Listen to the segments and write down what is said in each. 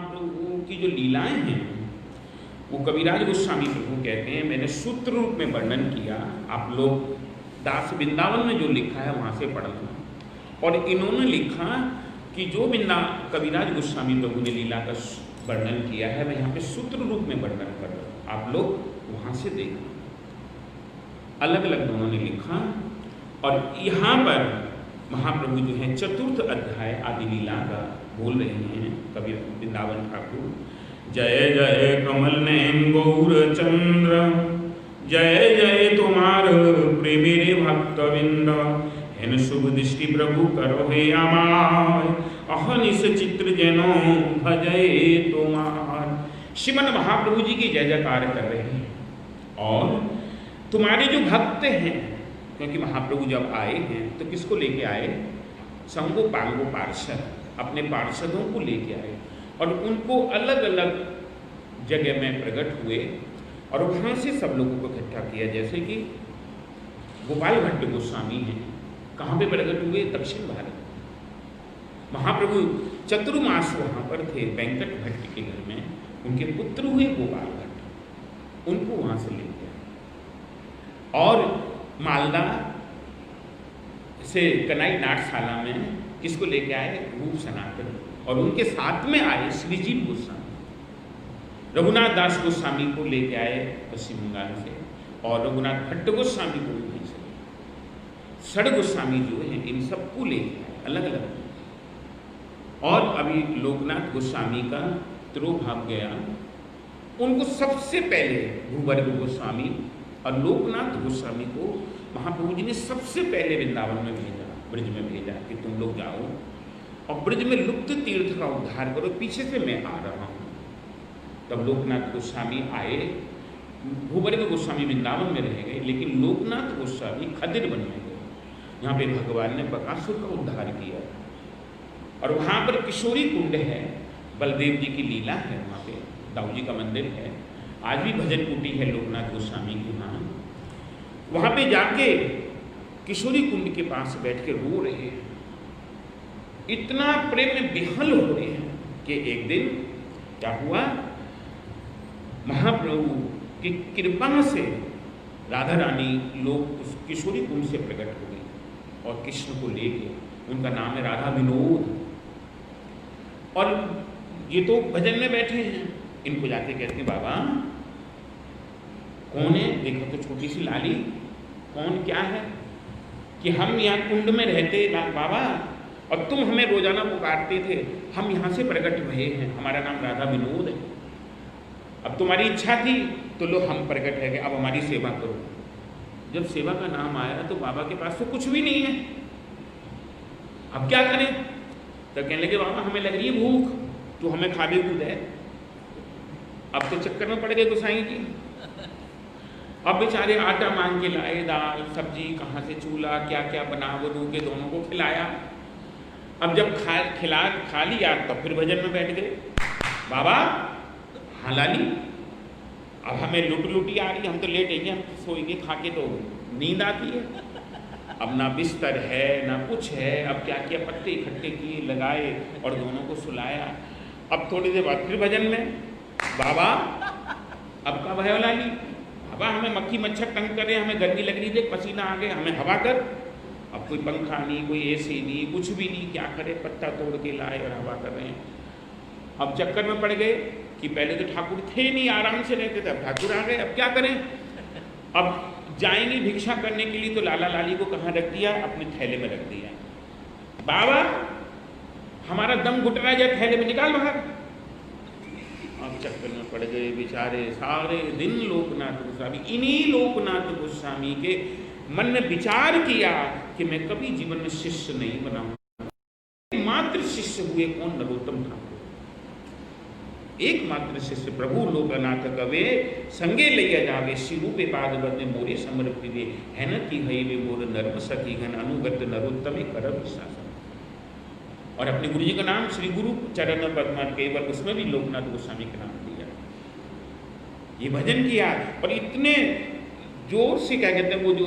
प्रभु की जो लीलाएं हैं वो कविराज गोस्वामी प्रभु कहते हैं, मैंने सूत्र रूप में वर्णन किया, आप लोग दास वृंदावन में जो लिखा है वहाँ से पढ़ना। और इन्होंने लिखा कि जो कविराज गोस्वामी प्रभु ने लीला का वर्णन किया है मैं यहाँ पे सूत्र रूप में वर्णन कर रहा हूँ, आप लोग वहाँ से देखना। अलग अलग दोनों ने लिखा। और यहाँ पर महाप्रभु जो है चतुर्थ अध्याय आदि लीला का बोल रहे हैं कवि वृंदावन ठाकुर। जय जय कमल नयन गौर चंद्र, जय जय तुम्हार प्रेमेरे भक्तविंद, हेन शुभ दृष्टि प्रभु करो हे अमाय, अहनिश चित्र जनो भजय तुम्हार। श्रीमन महाप्रभु जी की जय जयकार कर रहे हैं। और तुम्हारे जो भक्त हैं, क्योंकि महाप्रभु जब आए हैं तो किसको लेके आए? संगो पांगो पार्षद, अपने पार्षदों को लेके आए और उनको अलग अलग जगह में प्रकट हुए और वहाँ से सब लोगों को इकट्ठा किया। जैसे कि गोपाल भट्ट गोस्वामी हैं, कहाँ पे प्रकट हुए? दक्षिण भारत। महाप्रभु चतुर्मास वहाँ पर थे वेंकट भट्ट के घर में, उनके पुत्र हुए गोपाल भट्ट, उनको वहाँ से ले गया। और मालदा से कनाई नाटशाला में किसको लेके आए? रूप सनातन। और उनके साथ में आए श्रीजीव गोस्वामी, रघुनाथ दास गोस्वामी को लेके आए पश्चिम बंगाल से, और रघुनाथ भट्ट गोस्वामी को भी से, षड गोस्वामी जो हैं इन सबको लेके आए अलग अलग। और अभी लोकनाथ गोस्वामी का तिरोभाव गया, उनको सबसे पहले भूवर्ग गोस्वामी और लोकनाथ गोस्वामी को महाप्रभु जी ने सबसे पहले वृंदावन में भेजा, ब्रज में भेजा कि तुम लोग जाओ और ब्रज में लुप्त तीर्थ का उद्धार करो, पीछे से मैं आ रहा हूँ। तब लोकनाथ गोस्वामी आए, भूवर्ग गोस्वामी वृंदावन में रह गए, लेकिन लोकनाथ गोस्वामी खदिर वन में गए। यहाँ पे भगवान ने बकासुर का उद्धार किया और वहाँ पर किशोरी कुंड है, बलदेव जी की लीला है, वहाँ पे दाऊ जी का मंदिर है, आज भी भजन कुटी है लोकनाथ गोस्वामी की। वहाँ पे जाके किशोरी कुंड के पास बैठ के रो रहे हैं, इतना प्रेम में विहल हो रहे हैं कि एक दिन क्या हुआ, महाप्रभु की कृपा से राधा रानी लोग उस किशोरी कुंड से प्रकट हो गई और कृष्ण को ले गए। उनका नाम है राधा विनोद। और ये तो भजन में बैठे हैं, इनको जाके कहते हैं बाबा कौन है? देखो तो छोटी सी लाली, कौन क्या है? कि हम यहाँ कुंड में रहते बाबा और तुम हमें रोजाना पुकारते थे, हम यहाँ से प्रकट हुए हैं, हमारा नाम राधा विनोद है। अब तुम्हारी इच्छा थी तो लो हम प्रकट है गए, अब हमारी सेवा करो। जब सेवा का नाम आया तो बाबा के पास तो कुछ भी नहीं है, अब क्या करें? तो कहने लगे बाबा हमें लग रही है भूख, तो हमें खा भी कूद है। अब तो चक्कर में पड़ गए गोसाई जी। अब बेचारे आटा मांग के लाए, दाल सब्जी कहाँ से, चूल्हा क्या क्या बना बनू के दोनों को खिलाया। अब जब खा लिया तब फिर भजन में बैठ गए। बाबा हाँ लाली, अब हमें लुटी आ रही, हम तो लेटेंगे, हम सोएंगे, खा के तो नींद आती है। अब ना बिस्तर है ना कुछ है, अब क्या किया, पत्ते इकट्ठे किए, लगाए और दोनों को सुलाया। अब थोड़ी देर बाद फिर भजन में, बाबा अब का भय लाली, बाबा हमें मक्खी मच्छर तंग कर रहे हैं, हमें गर्मी लग रही थी, पसीना आ गया, हमें हवा कर। अब कोई पंखा नहीं, कोई एसी नहीं, कुछ भी नहीं, क्या करे, पत्ता तोड़ के लाए और हवा कर रहे हैं। अब चक्कर में पड़ गए कि पहले तो ठाकुर थे नहीं, आराम से रहते थे, अब ठाकुर आ गए, अब क्या करें? अब जाएंगे भिक्षा करने के लिए तो लाला लाली को कहाँ रख दिया? अपने थैले में रख दिया। बाबा हमारा दम घुट रहा है, थैले में निकाल बाहर। अब चक्कर में पड़ गए बेचारे, सारे दिन लोकनाथ गोस्वामी, इन्हीं लोकनाथ गोस्वामी के मन में विचार किया कि मैं कभी जीवन में शिष्य नहीं बनाऊंगा। मात्र शिष्य हुए कौन? नरोत्तम ठाकुर। एकमात्र शिष्य प्रभु लोकनाथ कवे, संगे लैया जावे, शिरूपे पाद बदने मोरे समर्पिते, है न की हई वे मोर नर्म सखी घन, अनुगत नरोत्तमे कर शासन। और अपने गुरु जी का नाम श्री गुरु चरण पद्म केवल, उसमें भी लोकनाथ गोस्वामी का नाम दिया। ये भजन किया और इतने जोर से क्या कहते हैं, वो जो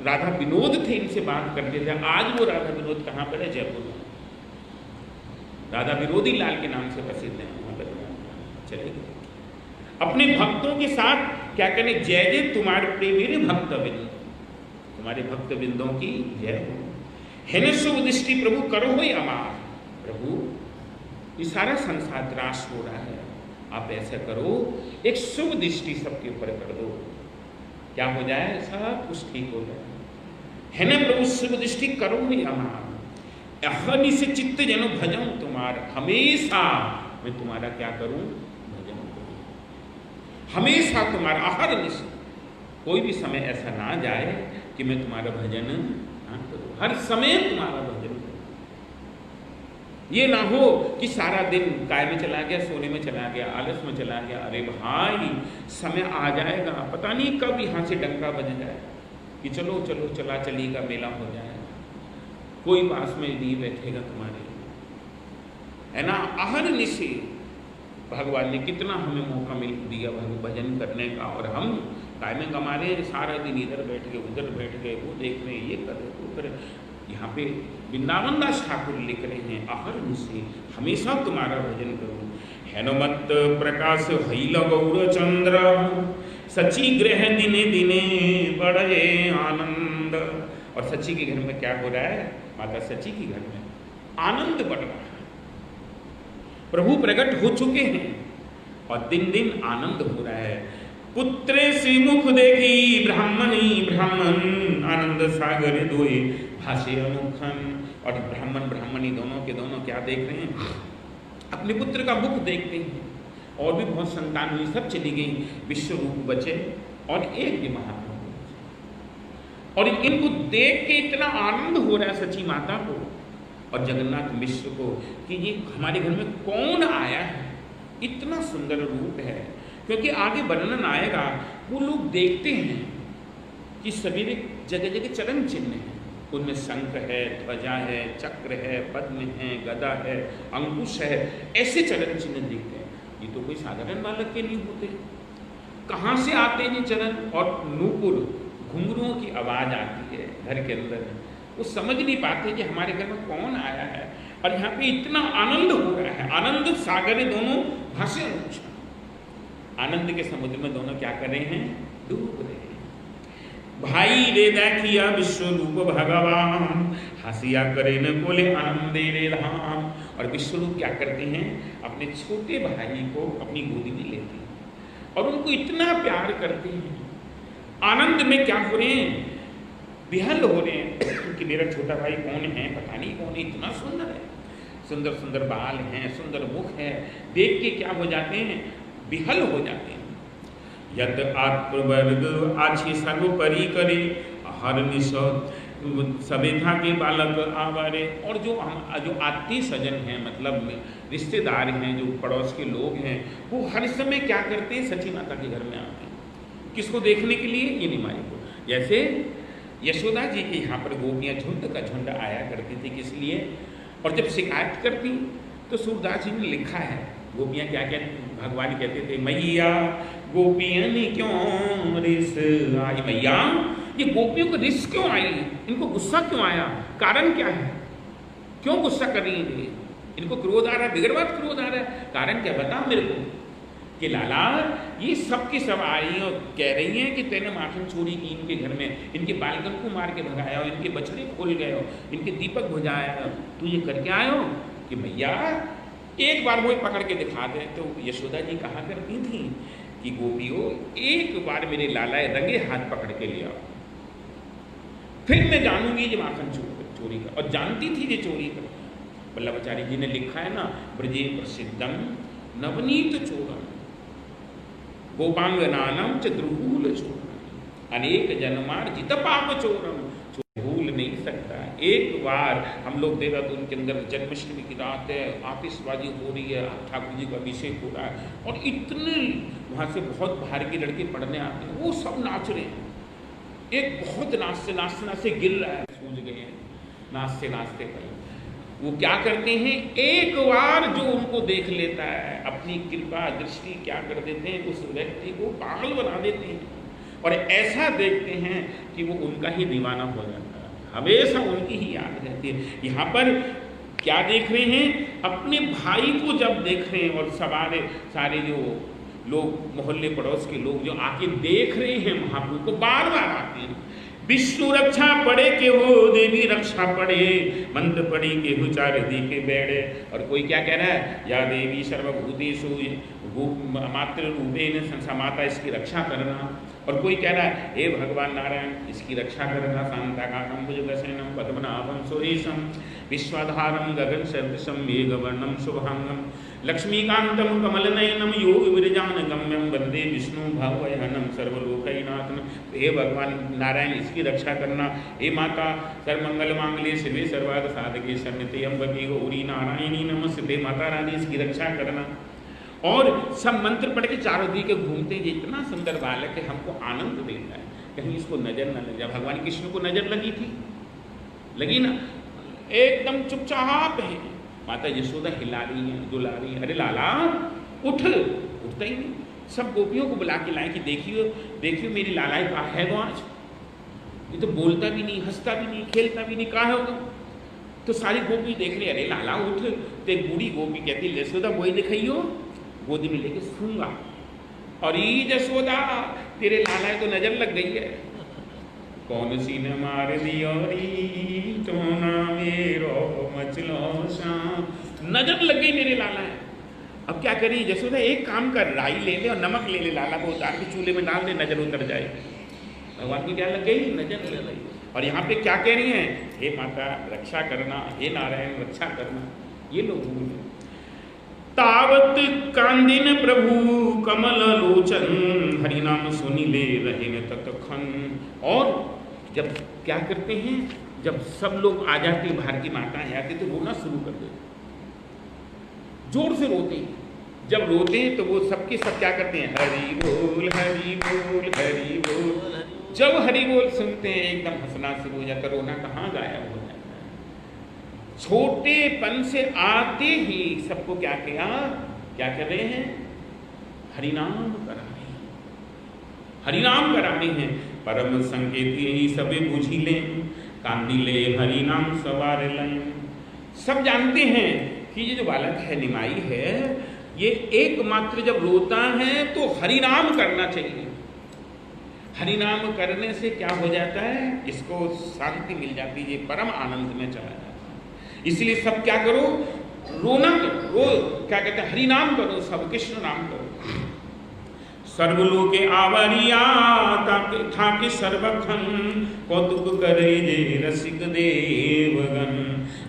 राधा विनोद थे इनसे बात करते थे। आज वो राधा विनोद कहाँ पर है? जयपुर में। राधा विरोधी लाल के नाम से प्रसिद्ध है वहाँ पर। चले गए। अपने भक्तों के साथ क्या करें, जय जय तुम्हारे प्रेम मेरे भक्तबिंद, तुम्हारे भक्तबिंदों की जय हो। है न शुभ दृष्टि प्रभु करो हो अमार, प्रभु ये सारा संसार त्रास हो रहा है, आप ऐसा करो एक शुभ दृष्टि सबके ऊपर कर दो, क्या हो जाए, सब कुछ ठीक हो जाए। है न प्रभु शुभ दृष्टि करो ही अमार, अहनि से चित्त जनो भजन तुम्हार, हमेशा मैं तुम्हारा क्या करूं, भजन करूं, हमेशा तुम्हारा अहर निश, कोई भी समय ऐसा ना जाए कि मैं तुम्हारा भजन ना करूं, हर समय तुम्हारा भजन करूं। ये ना हो कि सारा दिन काय में चला गया, सोने में चला गया, आलस में चला गया। अरे भाई समय आ जाएगा, पता नहीं कब यहाँ से डंका बज जाए कि चलो चलो चला चली का मेला हो जाएगा, कोई पास में नहीं बैठेगा तुम्हारे, है ना। आहर निशे भगवान ने कितना हमें मौका मिल दिया भजन करने का, और हम काय में कमा रहे हैं, सारा दिन इधर बैठ गए उधर बैठ गए, वो देख रहे हैं, ये कर रहे वो कर। यहाँ पे वृंदावन दास ठाकुर लिख रहे हैं, आहर निशे हमेशा तुम्हारा भजन करूं। हेनुमत प्रकाश हईल गौर चंद्र, सची ग्रह दिने दिने बढ़े आनंद। और सची के घर में क्या हो रहा है, माता सची के घर में आनंद बढ़ रहा है, प्रभु प्रकट हो चुके हैं और दिन दिन आनंद हो रहा है। पुत्रे से मुख देखी ब्राह्मणी ब्राह्मण, आनंद सागर दोए भाषे अनुखन। और ब्राह्मण ब्राह्मणी दोनों के दोनों क्या देख रहे हैं, अपने पुत्र का मुख देखते हैं। और भी बहुत संतान हुई, सब चली गई, विश्व रूप बचे और एक भी महाप्रभु बचे। और इनको देख के इतना आनंद हो रहा है सची माता को और जगन्नाथ मिश्र को कि ये हमारे घर में कौन आया है, इतना सुंदर रूप है। क्योंकि आगे वर्णन आएगा, वो लोग देखते हैं कि सभी जगह जगह चरण चिन्ह हैं, उनमें शंख है, ध्वजा है, चक्र है, पद्म है, गदा है, अंकुश है, ऐसे चरण चिन्ह दिखते हैं। ये तो कोई साधारण बालक के नहीं होते, कहाँ से आते हैं चरण। और नूपुर घुंघरुओं की आवाज आती है घर के अंदर, वो समझ नहीं पाते कि हमारे घर में कौन आया है। और यहाँ पे इतना आनंद हो रहा है, आनंद सागर दोनों भाषे अनुच्छा, आनंद के समुद्र में दोनों क्या कर रहे हैं, डूब रहे हैं। भाई रे देखिया विश्व रूप भगवान, हंसिया करे न बोले आनंदे रे धाम। और विश्व रूप क्या करते हैं, अपने छोटे भाई को अपनी गोदी में लेते हैं और उनको इतना प्यार करते हैं, आनंद में क्या हो रहे हैं, विहल हो रहे हैं कि मेरा छोटा भाई कौन है, पता नहीं कौन है, इतना सुंदर है, सुंदर सुंदर बाल हैं, सुंदर मुख है, देख के क्या हो जाते हैं, विहल हो जाते हैं। यद आत्मवर्ग आछे सर्वोपरि करे, हर निश सवेधा के बालक आवारे। और जो आत्मीय सजन हैं, मतलब रिश्तेदार हैं, जो पड़ोस के लोग हैं, वो हर समय क्या करते हैं, सची माता के घर में आते हैं, किसको देखने के लिए, ये निमाई को। जैसे यशोदा जी के यहाँ पर गोपियाँ झुंड का झुंड आया करती थी, किस लिए, और जब शिकायत करती तो सूरदास जी ने लिखा है, गोपियाँ क्या कहती, भगवान कहते थे, मैया गोपियाँ ने क्यों रिस आई, मैया ये गोपियों को रिस क्यों आई, इनको गुस्सा क्यों आया, कारण क्या है, क्यों गुस्सा कर रही है, इनको क्रोध आ रहा है, बिगड़ बात क्रोध आ रहा है, कारण क्या, बताओ मेरे को। कि लाला ये सब की सब आई और कह रही हैं कि तेने माखन चोरी की इनके घर में, इनके बालकन को मार के भगाया हो, इनके बछड़े खोल गए हो, इनके दीपक बुझाया हो, तू ये करके आए हो कि भैया एक बार वो पकड़ के दिखा दे। तो यशोदा जी कहा करती थी कि गोपियों एक बार मेरे लाला रंगे हाथ पकड़ के लिया, फिर मैं जानूंगी ये माखन चोरी का। और जानती थी ये चोरी का। वल्लभाचार्य जी ने लिखा है ना, ब्रजे प्रसिद्धम नवनीत चोरम गोपांगनानम च द्रुहूल चोरम, अनेक जन्मार्जित पाप चोरम। भूल नहीं सकता, एक बार हम लोग देहरादून के अंदर जन्माष्टमी की रात है, आतिशबाजी हो रही है, ठाकुर जी का अभिषेक हो रहा है और इतने वहाँ से बहुत बाहर के लड़के पढ़ने आते हैं, वो सब नाच रहे हैं। एक बहुत नाचते नाचते नाचते गिर रहा है, सूझ गए हैं नाचते नाचते पर। वो क्या करते हैं, एक बार जो उनको देख लेता है, अपनी कृपा दृष्टि क्या कर देते हैं, उस व्यक्ति को पागल बना देते हैं और ऐसा देखते हैं कि वो उनका ही दीवाना हो जाता है, हमेशा उनकी ही याद रहती है। यहाँ पर क्या देख रहे हैं? अपने भाई को जब देख रहे हैं और सारे जो लोग मोहल्ले पड़ोस के लोग जो आके देख रहे हैं महाप्रभु को, बार बार आते हैं। विष्णु रक्षा पड़े के हो, देवी रक्षा पड़े, मंत्र पड़ी के हो चार दी के बेड़े। और कोई क्या कह रहा है? या देवी सर्वभूतेषु मातृ रूपेण संसा, माता इसकी रक्षा करना। और कोई कह रहा है हे भगवान नारायण इसकी रक्षा करना। शांताकारं भुजगशयनं पद्मनाभं सुरेशं विश्वाधारं गगन सदृशं मेघवर्णं शुभांगं लक्ष्मीकान्तं कमलनयनं योग विरजान गम्यं वंदे विष्णु भवयहनं सर्वलोकैकनाथं। हे भगवान नारायण इसकी रक्षा करना। हे माता सर्वमंगल मांगल्ये शिवे सर्वार्थ साधके शरण्ये त्र्यंबके गौरी नारायणी नमस्ते। माता रानी इसकी रक्षा करना। और सब मंत्र पढ़ के चारों दी के घूमते हैं। इतना सुंदर बालक है, हमको आनंद देता है, कहीं इसको नजर न लग जाए। भगवान कृष्ण को नजर लगी थी, लगी ना, एकदम चुपचाप है। माता यशोदा हिला रही है, दुला रही है, अरे लाला उठ, उठता ही नहीं। सब गोपियों को बुला के लाए कि देखियो देखियो मेरी लाला कहाँ है वो आज, ये तो बोलता भी नहीं, हंसता भी नहीं, खेलता भी नहीं, कहाँ है होगा। तो सारी गोपी देख रही, अरे लाला उठ। तो एक बूढ़ी गोपी कहती यशोदा वही दिखाइयो, गोदी में लेके सूंगा। और ई यशोदा तेरे लाला तो नजर लग गई है। कौन सी न मार दियोरी चोना मेरो मचलो शाम, नजर लग गई मेरे लाला है। अब क्या करी यशोदा? एक काम कर, राई ले ले और नमक ले ले, लाला को उतार के चूल्हे में डाल दे, नजर उतर जाए। भगवान की क्या लग गई? नजर लग गई। और यहाँ पे क्या कह रही है? हे माता रक्षा करना, हे नारायण रक्षा करना। ये लोग भूल तावत कांदिन प्रभु कमल लोचन, हरिनाम सुनी ले रहे न ततखन। और जब क्या करते हैं, जब सब लोग आ जाते, भारती माता आते तो रोना शुरू कर देते, जोर से रोते हैं। जब रोते हैं तो वो सबके सब क्या करते हैं? हरि बोल हरि बोल हरि बोल। जब हरि बोल सुनते हैं एकदम हंसना शुरू हो जाता, रोना कहाँ गायब हो जाता है। छोटेपन से आते ही सबको क्या किया? क्या कर रहे हैं? हरिनाम करा रहे हैं, हरिनाम करा रहे हैं। परम संकेत यही सबे बुझी लें, कांदिले हरिनाम सवार लें। सब जानते हैं कि ये जो बालक है निमाई है, ये एकमात्र जब रोता है तो हरिनाम करना चाहिए। हरिनाम करने से क्या हो जाता है? इसको शांति मिल जाती है, ये परम आनंद में चला जाता है। इसलिए सब क्या करो? रोना करो, क्या कहते हैं? हरिनाम करो, सब कृष्ण नाम करो। सर्वलोके आवरिया ठाके सर्वखन, कौतुक करे जे रसिक देवगन।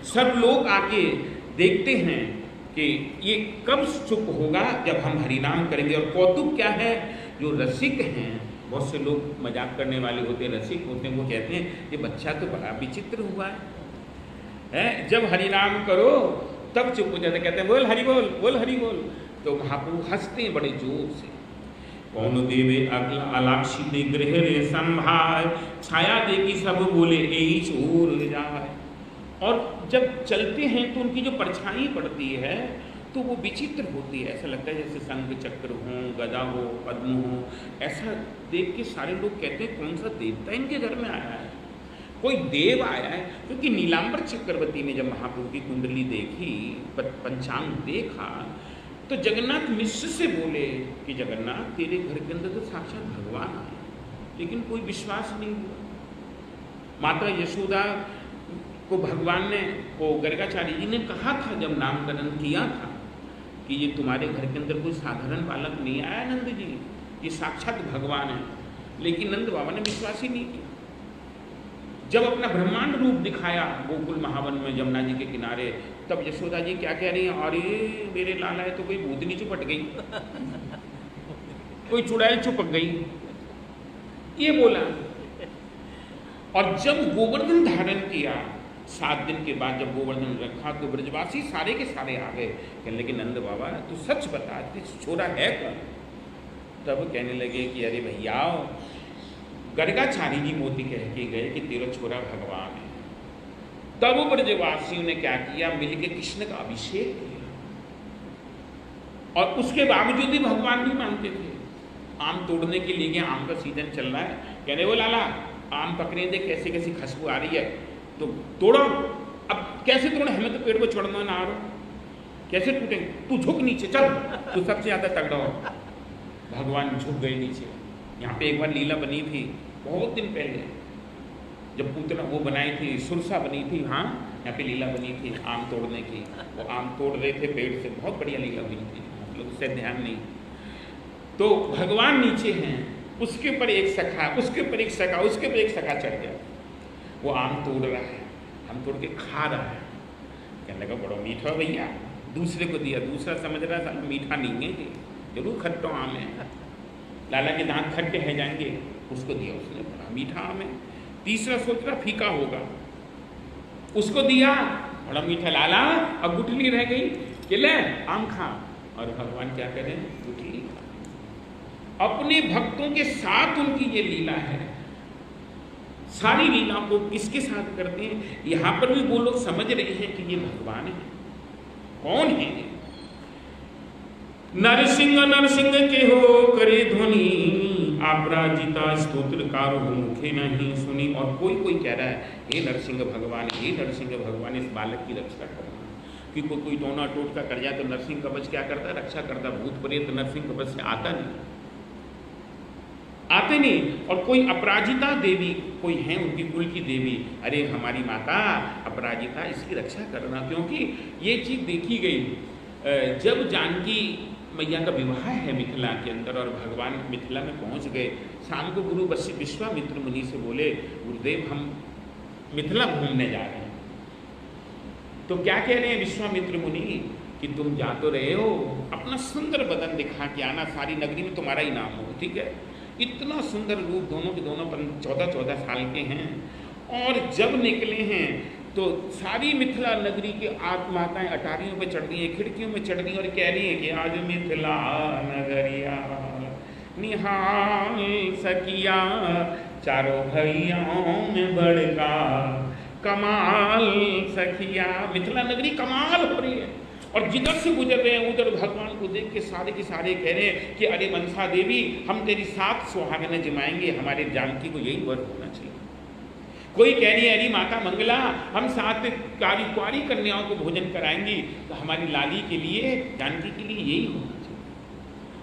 सब लोग आके देखते हैं कि ये कब चुप होगा, जब हम हरिनाम करेंगे। और कौतुक क्या है? जो रसिक हैं, बहुत से लोग मजाक करने वाले होते हैं, रसिक होते हैं, वो कहते हैं ये बच्चा तो बड़ा विचित्र हुआ है। जब हरिनाम करो तब चुप हो जाते, कहते हैं बोल हरि बोल, बोल हरि बोल। तो महाप्रभु हंसते हैं बड़े जोर से। कौन देवे अलाक्षित गृह रे संभाय, छाया देखी सब बोले यही चोर जाए। और जब चलते हैं तो उनकी जो परछाई पड़ती है तो वो विचित्र होती है, ऐसा लगता है जैसे शंख चक्र हो, गदा हो, पद्म हो। ऐसा देख के सारे लोग कहते हैं कौन सा देवता इनके घर में आया है, कोई देव आया है। क्योंकि नीलांबर चक्रवर्ती ने जब महाप्रभु की कुंडली देखी, पंचांग देखा, तो जगन्नाथ मिश्र से बोले कि जगन्नाथ तेरे घर के अंदर तो साक्षात भगवान आए, लेकिन कोई विश्वास नहीं हुआ। माता यशोदा को भगवान ने, को गर्गाचार्य जी ने कहा था जब नामकरण किया था कि ये तुम्हारे घर के अंदर कोई साधारण बालक नहीं आया नंद जी, ये साक्षात भगवान है। लेकिन नंद बाबा ने विश्वास ही नहीं किया। जब अपना ब्रह्मांड रूप दिखाया गोकुल महावन में यमुना जी के किनारे, तब यशोदा जी क्या कह रही हैं? अरे मेरे लाला है तो कोई भूतनी चुपट गई, कोई चुड़ैल चुपक गई, ये बोला। और जब गोवर्धन धारण किया 7 दिन के बाद, जब गोवर्धन रखा तो ब्रजवासी सारे के सारे आ गए, कहने लगे नंद बाबा तू सच बता, छोरा है कौन? तब कहने लगे कि अरे भैया गर्गाचार्य जी मोती कह के गए कि तेरा छोरा भगवान है। तब ब्रजवासियों ने क्या किया? मिलके कृष्ण का अभिषेक किया। और उसके बावजूद भी भगवान नहीं मानते थे। आम तोड़ने के लिए गए, आम का सीजन चल रहा है, कहने वो लाला आम पकड़े दे, कैसे कैसी खुशबू आ रही है, तो तोड़ो। अब कैसे तोड़े, हमें तो पेड़ को छोड़ना ना आ रहा, कैसे टूटेंगे, तू झुक नीचे, चल तू सबसे ज़्यादा तगड़ा हो। भगवान झुक गए नीचे। यहाँ पे एक बार लीला बनी थी बहुत दिन पहले, जब पूतना वो बनाई थी, सुरसा बनी थी, हाँ यहाँ पे लीला बनी थी आम तोड़ने की। वो आम तोड़ रहे थे पेड़ से, बहुत बढ़िया लीला हुई थी, आप लोग उससे ध्यान नहीं। तो भगवान नीचे हैं, उसके ऊपर एक सखा, उसके ऊपर एक सखा, उसके ऊपर एक सखा चढ़ गया। वो आम तोड़ रहा है, आम तोड़ के खा रहा है, कहने लगा बड़ा मीठा भैया, दूसरे को दिया, दूसरा समझ रहा था मीठा नहीं है ये, जरूर खट्टा आम है, लाला के दांत खट्टे हैं जाएंगे, उसको दिया उसने, बड़ा मीठा आम है। तीसरा सोच रहा फीका होगा, उसको दिया, बड़ा मीठा, लाला अब गुठली रह गई कि ले आम खा। और भगवान क्या करें, गुठली। अपने भक्तों के साथ उनकी ये लीला है। सारी लीला को किसके साथ करते हैं, यहां पर भी वो लोग समझ रहे हैं कि ये भगवान है। कौन है? नरसिंह नरसिंह के हो करे ध्वनि, अपराजिता स्तोत्रकारो मुखे नहीं सुनी। और कोई कोई कह रहा है हे नरसिंह भगवान, हे नरसिंह भगवान, इस बालक की रक्षा करना। कि कोई टोना टोटका कर जाए तो नरसिंह कवच क्या करता है, रक्षा करता। भूत प्रेत नरसिंह कवच से आता नहीं, आते नहीं। और कोई अपराजिता देवी कोई है उनकी कुल की देवी, अरे हमारी माता अपराजिता, इसकी रक्षा करना। क्योंकि ये चीज देखी गई जब जानकी मैया का विवाह है मिथिला के अंदर और भगवान मिथिला में पहुंच गए, शाम को गुरु विश्वामित्र मुनि से बोले गुरुदेव हम मिथिला घूमने जा रहे हैं। तो क्या कह रहे हैं विश्वामित्र मुनि कि तुम जा तो रहे हो, अपना सुंदर बदन दिखा के आना, सारी नगरी में तुम्हारा ही नाम हो, ठीक है। इतना सुंदर रूप, दोनों के दोनों 14-14 साल के हैं। और जब निकले हैं तो सारी मिथिला नगरी के माताएं अटारियों पे चढ़ रही हैं, खिड़कियों में चढ़ रही और कह रही हैं कि आज मिथिला नगरिया निहाल सकिया, चारों भैयाओं में बड़का कमाल सखिया। मिथिला नगरी कमाल हो रही है। और जिधर से गुजर रहे हैं उधर भगवान को देख के सारे कह रहे हैं कि अरे मनसा देवी, हम तेरी 7 सुहागनें जमाएंगे, हमारे जानकी को यही वर होना चाहिए। कोई कह रही है अरे माता मंगला, हम 7 कुंवारी कन्याओं को भोजन कराएंगी, तो हमारी लाली के लिए, जानकी के लिए यही होना चाहिए।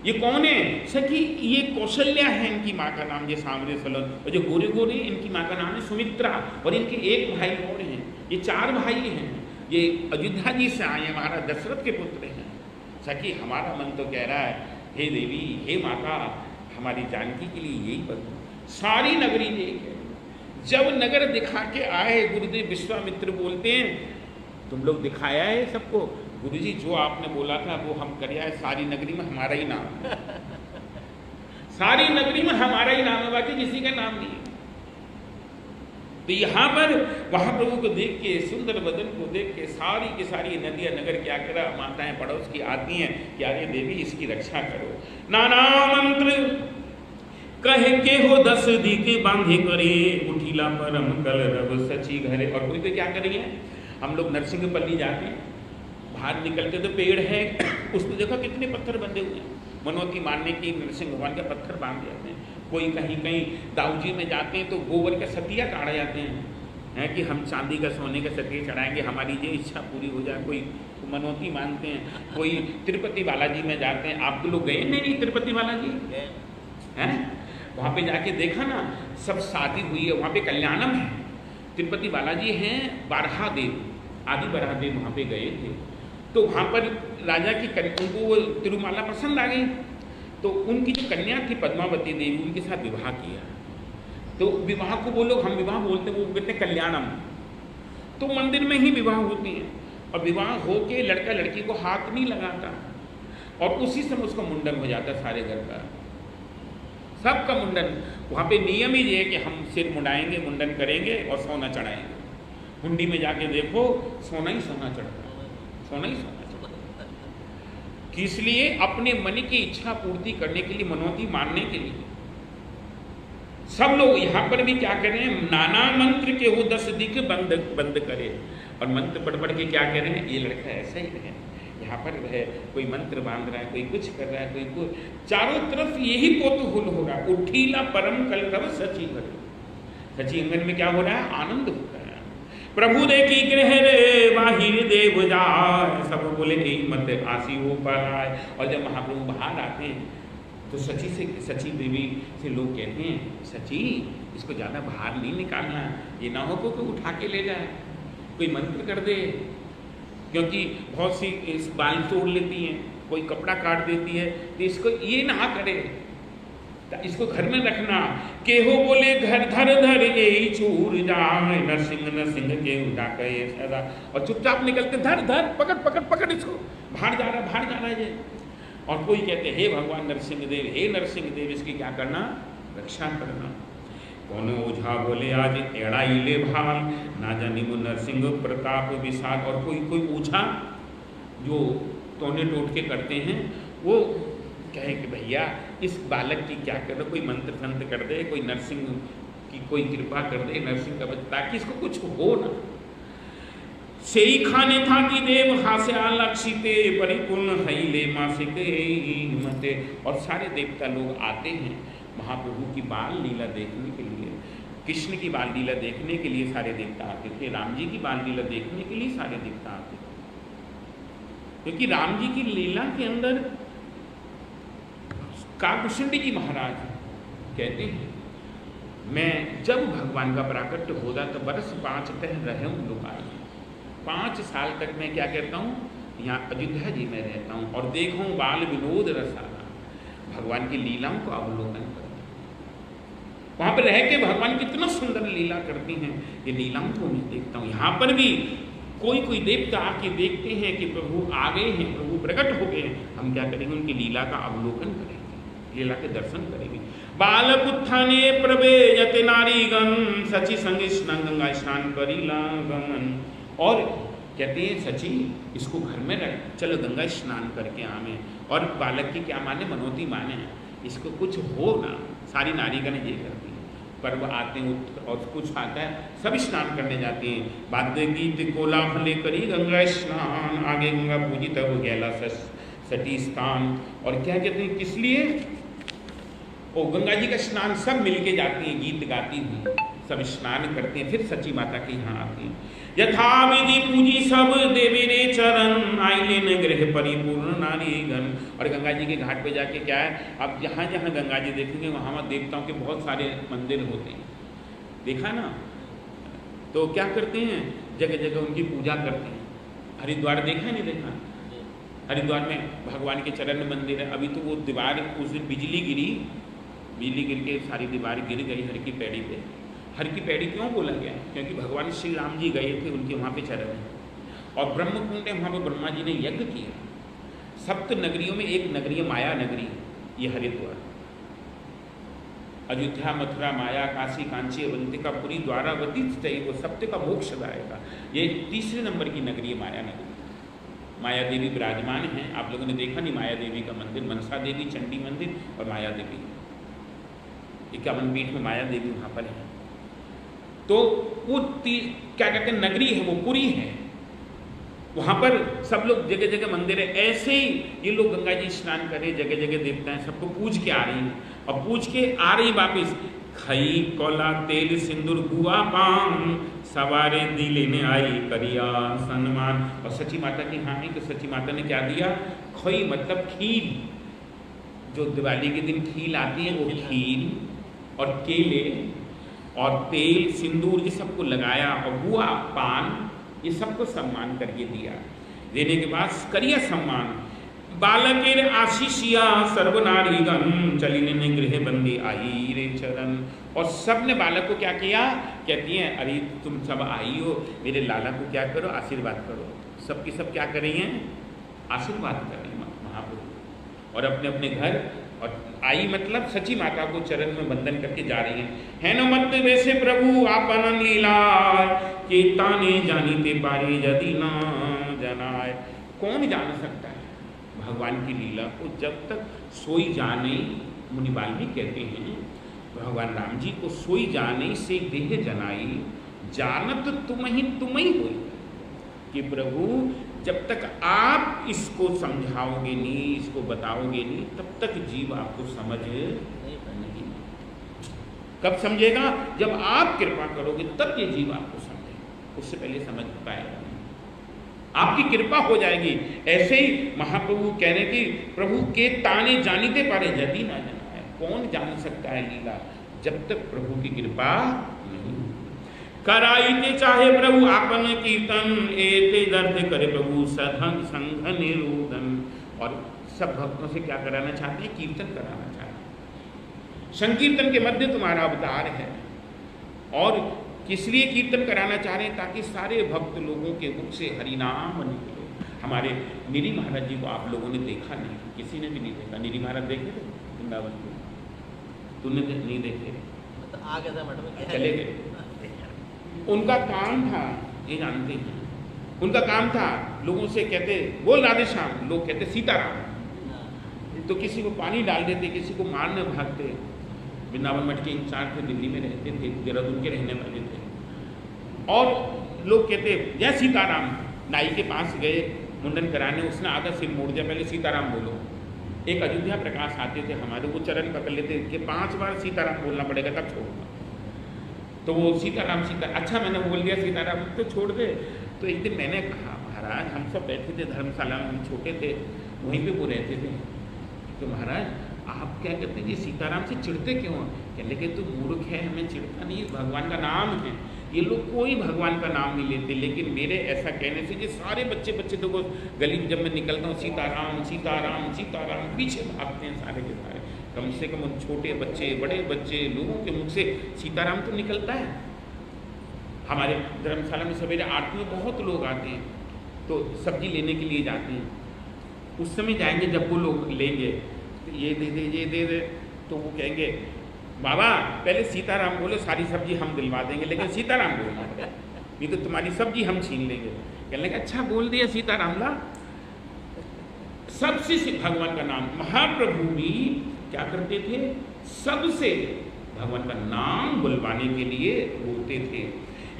ये कौन है सखी? ये कौशल्या है इनकी माँ का नाम, ये सांवरे सलन। और जो गोरे गोरे इनकी माँ का नाम है सुमित्रा। और इनके एक भाई और हैं, ये 4 भाई हैं। ये अयोध्या जी से आए हैं, महाराज दशरथ के पुत्र हैं। सखी हमारा मन तो कह रहा है हे देवी, हे माता, हमारी जानकी के लिए यही बदलो। सारी नगरी देख है। जब नगर दिखा के आए गुरुदेव विश्वामित्र बोलते हैं तुम लोग दिखाया है सबको? गुरुजी जो आपने बोला था वो हम कर आए, सारी नगरी में हमारा ही नाम है। सारी नगरी में हमारा ही नाम है, बाकी किसी का नाम नहीं है। तो यहाँ पर महाप्रभु को देख के, सुंदर बदन को देख के सारी की सारी नदियाँ नगर क्या करा, माताएं पड़ोस की आती हैं कि अरे देवी इसकी रक्षा करो। नाना मंत्र कहे के हो 10 दीके बांधे करे, उठीला परम कल रव सची घरे। और कोई तो क्या करेंगे, हम लोग नरसिंहपल्ली जाते हैं, बाहर निकलते तो पेड़ है, उसमें देखो कितने पत्थर बंधे हुए हैं, मनोती मानने की नरसिंह भगवान के पत्थर बांध जाते हैं। कोई कहीं कहीं दाऊजी में जाते हैं तो गोबर के सतिया काढ़ जाते हैं कि हम चांदी का सोने का सतिया चढ़ाएंगे, हमारी ये इच्छा पूरी हो जाए। कोई मनोती मानते हैं। कोई तिरुपति बालाजी में जाते हैं। आप लोग गए नहीं तिरुपति बालाजी हैं? वहाँ पे जाके देखा ना, सब शादी हुई है। वहाँ पे कल्याणम है, तिरुपति बालाजी हैं, बारहादेव, आदि बारहादेव वहाँ पे गए थे। तो वहाँ पर राजा की उनको वो तिरुमाला पसंद आ गई, तो उनकी जो कन्या थी पद्मावती देवी, उनके साथ विवाह किया। तो विवाह को वो लोग, हम विवाह बोलते हैं, वो कहते हैं कल्याणम। तो मंदिर में ही विवाह होती हैं और विवाह हो के लड़का लड़की को हाथ नहीं लगाता और उसी समय उसका मुंडन हो जाता सारे घर का, सबका मुंडन। वहाँ पे नियम ही ये है कि हम सिर मुंडाएंगे, मुंडन करेंगे और सोना चढ़ाएंगे। हुंडी में जाके देखो सोना ही सोना चढ़ता है, सोना ही सोना चढ़ता है। किस लिए? अपने मन की इच्छा पूर्ति करने के लिए, मनोती मानने के लिए। सब लोग यहाँ पर भी क्या कर रहे हैं, नाना मंत्र के हो 10 दिक बंद करे। और मंत्र पढ़ के क्या कह रहे हैं, ये लड़का ऐसा ही रहे, यहाँ पर है, कोई मंत्र बांध रहा है, कोई कुछ कर रहा है, कोई चारों तरफ यही पोतहुल हो रहा है। उठीला परम कलरव सची भरे। सची अंगन में क्या हो रहा है, आनंद हो रहा है। प्रभु देखी गृह रे बाहिर देव जाए, सब बोले एक मत आसी ऊपर आए। और जब महाप्रभु बाहर आते हैं तो सची देवी से लोग कहते हैं, सची इसको ज़्यादा बाहर नहीं निकालना, ये ना हो कोई उठा के ले जाए, कोई मंत्र कर दे, क्योंकि बहुत सी इस बाल तोड़ लेती हैं, कोई कपड़ा काट देती है, तो इसको ये ना करे, इसको घर में रखना। केहो बोले घर धर धर यही चूर जाए, नरसिंह के उठा के सदा, और चुपचाप निकलते, धर धर पकड़ इसको, बाहर जा रहा है ये। और कोई कहते हे भगवान नरसिंह देव इसकी क्या करना, रक्षा करना। कौन ओझा बोले आज एड़ाई ले भाल, ना जानी वो नरसिंह प्रताप विशाल। और कोई ओझा जो टोने टोटके करते हैं, वो कहे कि भैया इस बालक की क्या कर, कोई मंत्र तंत्र कर दे, कोई नरसिंह की कोई कृपा कर दे, नरसिंह का, ताकि इसको कुछ हो ना। सेई खाने था कि देव हास्या लक्षिते, परिपूर्ण हईले मासिके मते। और सारे देवता लोग आते हैं महाप्रभु की बाल लीला देखने के लिए, कृष्ण की बाल लीला देखने के लिए सारे देवता आते थे, राम जी की बाल लीला देखने के लिए सारे देवता आते थे। क्योंकि राम जी की लीला के अंदर काकुशंडी जी महाराज कहते हैं, मैं जब भगवान का प्राकट्य होता तो बरस 5 तह रहे हूँ लुकाई। 5 साल तक मैं क्या करता हूँ, यहाँ अयोध्या जी में रहता हूँ और देखूँ बाल विनोद रसाला, भगवान की लीलाओं को अवलोकन करता हूँ। वहाँ पर रह के भगवान कितना सुंदर लीला करती हैं, ये लीलाओं को मैं देखता हूँ। यहाँ पर भी कोई देवता आके देखते हैं कि प्रभु आ गए हैं, प्रभु प्रकट हो गए हैं, हम क्या करेंगे, उनकी लीला का अवलोकन करेंगे, लीला के दर्शन करेंगे। बालक उत्थाने प्रभे यते नारीगण, सची संग गंगा स्नान करीला गमन। और कहते हैं सची इसको घर में रख, चलो गंगा स्नान करके आवे। और बालक की क्या माने, मनोती माने, इसको कुछ हो ना, सारी नारीगण ये करती हैं। पर्व आते हैं और कुछ आता है, सब स्नान करने जाते हैं, वाद्य गीत कोलाहल लेकर ही गंगा स्नान, आगे गंगा पूजित हो गया सटी स्थान। और क्या कहते हैं, किस लिए, ओ गंगा जी का स्नान सब मिलके जाती हैं, गीत गाती हुई सब स्नान करते हैं, फिर सची माता के यहाँ आती हैं। यथा विधि पूजी सब देवी रे चरण, आइले न गृह परिपूर्ण नारीगण। और गंगा जी के घाट पे जाके क्या है, अब जहाँ जहाँ गंगा जी देखेंगे वहाँ देवताओं के बहुत सारे मंदिर होते हैं, देखा ना, तो क्या करते हैं, जगह जगह उनकी पूजा करते हैं। हरिद्वार देखा नहीं देखा, हरिद्वार में भगवान के चरण में मंदिर है। अभी तो वो दीवार, उस दिन बिजली गिर के सारी दीवार गिर गई हर की पैड़ी पे। हर की पैड़ी क्यों बोला गया, क्योंकि भगवान श्री राम जी गए थे, उनके वहाँ पे चरण है। और ब्रह्मकुंड है, वहाँ पे ब्रह्मा जी ने यज्ञ किया। 7 नगरियों में एक नगरी है माया नगरी, ये हरिद्वार। अयोध्या, मथुरा, माया, काशी, कांची, अवंतिका, पुरी, द्वारावती, वो सत्य का मोक्षदायक, ये 3रे नंबर की नगरी है माया नगरी। माया देवी विराजमान हैं, आप लोगों ने देखा नहीं माया देवी का मंदिर, मनसा देवी, चंडी मंदिर और माया देवी, 51 पीठ में माया देवी वहाँ पर है। तो वो क्या कहते हैं, नगरी है, वो पुरी है, वहाँ पर सब लोग जगह जगह मंदिर है। ऐसे ही ये लोग गंगा जी स्नान कर रहे, जगह जगह देवता हैं, सबको पूज के आ रही हैं। और पूज के आ रही वापिस, खई कोला तेल सिंदूर गुआ पान, सवारे दी लेने आई करिया सम्मान। और सची माता की हाँ तो सची माता ने क्या दिया, खई मतलब खीर, जो दिवाली के दिन खीर आती है वो खीर और केले और तेल सिंदूर ये सबको लगाया, और गुआ पान ये सबको सम्मान करके दिया। देने के बाद करिया सम्मान, बालकेर आशीषिया सर्वनारीगण, चलिने ने गृह बंदी आई रे चरण। और सब ने बालक को क्या किया, कहती हैं अरे तुम सब आई हो, मेरे लाला को क्या करो, आशीर्वाद करो। सबकी सब क्या कर रही हैं, आशीर्वाद कर रही हैं महाप्रभु, और अपने अपने घर। और आई मतलब सची माता को चरण में बंधन करके जा रही है न मत वैसे प्रभु आपन लीला, के ताने जानी ते पारे यदि ना जनाए। कौन जान सकता है भगवान की लीला को, जब तक सोई जाने। मुनि वाल्मीकि कहते हैं भगवान राम जी को सोई जाने से देह जनाई, जानत तुम ही होई। कि प्रभु जब तक आप इसको समझाओगे नहीं, इसको बताओगे नहीं, तब तक जीव आपको समझ नहीं। कब समझेगा, जब आप कृपा करोगे तब ये जीव आपको समझेगा। उससे पहले समझ पाएगा नहीं। आपकी कृपा हो जाएगी। ऐसे ही महाप्रभु कह रहे कि प्रभु के ताने जानिते पारे यदि ना जाना है। कौन जान सकता है लीला जब तक प्रभु की कृपा नहीं। कराई के चाहे प्रभु आपन कीर्तन, एते दर्द करे प्रभु सधन संघ निरोधन। और सब भक्तों से क्या कराना चाहते हैं? कीर्तन कराना चाहते हैं। संकीर्तन के मध्य तुम्हारा अवतार है। और किस लिए कीर्तन कराना चाह रहे हैं? ताकि सारे भक्त लोगों के मुख से हरिनाम निकले। हमारे निरी महाराज जी को आप लोगों ने देखा नहीं, किसी ने भी नहीं देखा। निरी महाराज देखे थे वृंदावन में? तुमने नहीं देखे? चले गए। उनका काम था, ये जानते हैं, उनका काम था लोगों से कहते बोल राधे श्याम, लोग कहते सीताराम। तो किसी को पानी डाल देते, किसी को मारने भागते। वृंदावन मठ के इंचार्ज थे, दिल्ली में रहते थे, देहरादून के रहने वाले थे। और लोग कहते जय सीताराम। नाई के पास गए मुंडन कराने, उसने आधा सिर मोड़ दिया, पहले सीताराम बोलो। एक अयोध्या प्रकाश आते थे हमारे, वो चरण पकड़ लेते कि 5 बार सीताराम बोलना पड़ेगा तब छोड़ूंगा। तो वो सीताराम अच्छा मैंने बोल दिया सीताराम तो छोड़ दे। तो एक दिन मैंने कहा महाराज हम सब बैठे थे धर्मशाला में, हम छोटे थे, वहीं पे वो रहते थे। तो महाराज आप क्या कहते हैं, ये सीताराम से चिढ़ते क्यों? कहने लगे तू मूर्ख है, हमें चिढ़ता नहीं, भगवान का नाम है। ये लोग कोई भगवान का नाम नहीं लेते, लेकिन मेरे ऐसा कहने से ये सारे बच्चे देखो गली में जब मैं निकलता हूँ सीताराम सीताराम सीताराम पीछे भागते हैं सारे के सारे। कम से कम छोटे बच्चे बड़े बच्चे लोगों के मुख से सीताराम तो निकलता है। हमारे धर्मशाला में सवेरे आरती में बहुत लोग आते हैं, तो सब्जी लेने के लिए जाते हैं। उस समय जाएंगे जब वो लोग लेंगे ये दे दे ये दे दे, तो वो कहेंगे बाबा पहले सीताराम बोलो, सारी सब्जी हम दिलवा देंगे, लेकिन सीताराम बोलना पड़ेगा, नहीं तो तुम्हारी सब्जी हम छीन लेंगे। कहने लगे अच्छा बोल दिया सीताराम ला। सबसे भगवान का नाम, महाप्रभु भी क्या करते थे? सबसे भगवान का नाम बुलवाने के लिए बोलते थे।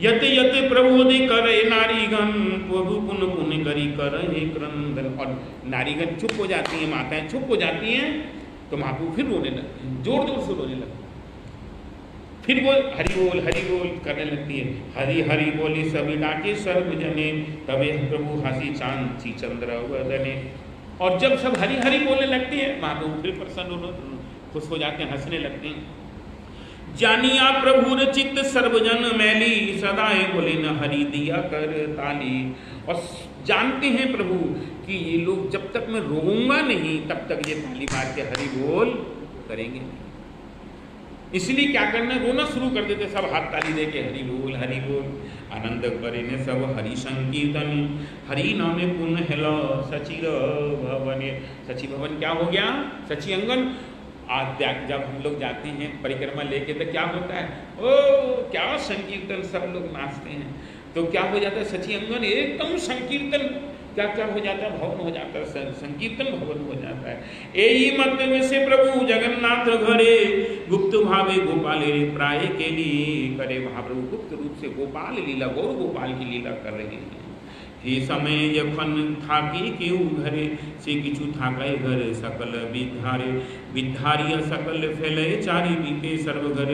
यते यते प्रबोधि करे नारीगण, प्रभु पुन पुन करी करे क्रंदन। और नारीगण चुप हो जाती हैं, माताएं चुप हो जाती हैं, तो महाप्रभु फिर रोने लगते हैं, जोर जोर से रोने लगते हैं। फिर वो हरि बोल करने लगती है। हरि हरि बोली सभी डाके सर्व जने, तबे प्रभु हंसी चांद सी चंद्र वदने। और जब सब हरि हरि बोलने लगते हैं, महाप्रभु फिर प्रसन्न खुश हो जाते हैं, हंसने लगते हैं। जानिया प्रभु चित्त सर्वजन मैली, सदाए बोले न हरि दिया कर ताली। और जानते हैं प्रभु कि ये लोग जब तक मैं रोऊंगा नहीं तब तक ये ताली मार के हरि बोल करेंगे। इसलिए क्या करना, रोना शुरू कर देते सब, हाथ ताली दे के हरि बोल आनंद करे ने सब हरि संकीर्तन। हरि नामे पुण्य हेलो सचिर भवन। सची भवन क्या हो गया? सची अंगन। आज जब हम लोग जाते हैं परिक्रमा लेके तो क्या होता है? ओ क्या संकीर्तन, सब लोग नाचते हैं। तो क्या हो जाता है? सची अंगन एकदम संकीर्तन क्या क्या हो जाता है? भवन हो जाता है, संकीर्तन भवन हो जाता है। यही मत में से प्रभु जगन्नाथ घरे, गुप्त भावे गोपाल प्राय के लिए करे। महाप्रभु गुप्त रूप से गोपाल लीला, गौर गोपाल की लीला कर रहे हैं। हे समय जखन थाकी केहू घरे, से किछु थाकै घर सकल विधारे। विधारिय सकल फैले चारी बीते, सर्व घर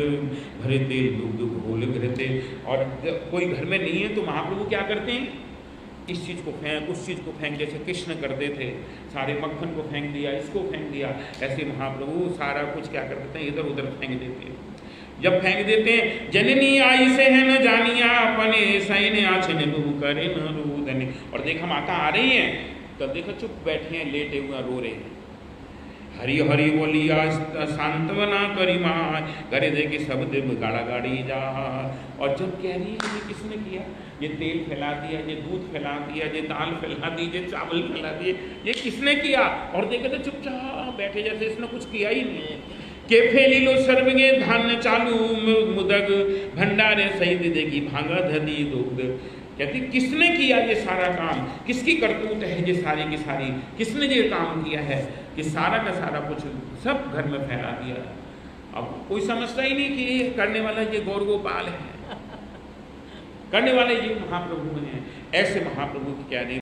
भरे तेल दुग्ध घोल घरते। और कोई घर में नहीं है तो महाप्रभु क्या करते हैं? इस चीज़ को फेंक, उस चीज़ को फेंक, जैसे कृष्ण करते थे, सारे मक्खन को फेंक दिया, इसको फेंक दिया। ऐसे महाप्रभु सारा कुछ क्या कर देते हैं? इधर उधर फेंक देते हैं। जब फेंक देते हैं, जननी आई से है न जानिया अपने, सैने आछे न डूब करे न रूदने। और देखा माता आ रही हैं, तब देखो चुप बैठे हैं, लेटे हुए रो रहे हैं। हरि हरि बोलिया सांत्वना करी माँ, करे दे के शब्द गाड़ा गाड़ी जा। और जब कह रही है ये किसने किया? ये तेल फैला दिया, ये दूध फैला दिया, ये दाल फैला दी, ये चावल फैला दिए, ये किसने किया? और देखे तो चुपचाप बैठे जैसे इसने कुछ किया ही नहीं। के फैली लो सर्वगे धान्य चालू मुदग, भंडारे सहित देगी भांगा धदी दुग्ध। कहती किसने किया ये सारा काम? किसकी करतूत है ये सारी की सारी? किसने ये काम किया है कि सारा का सारा कुछ सब घर में फैला दिया? अब कोई समझता ही नहीं कि ये करने वाला ये गौर गोपाल है, करने वाले ये महाप्रभु हैं। ऐसे महाप्रभु की क्या नहीं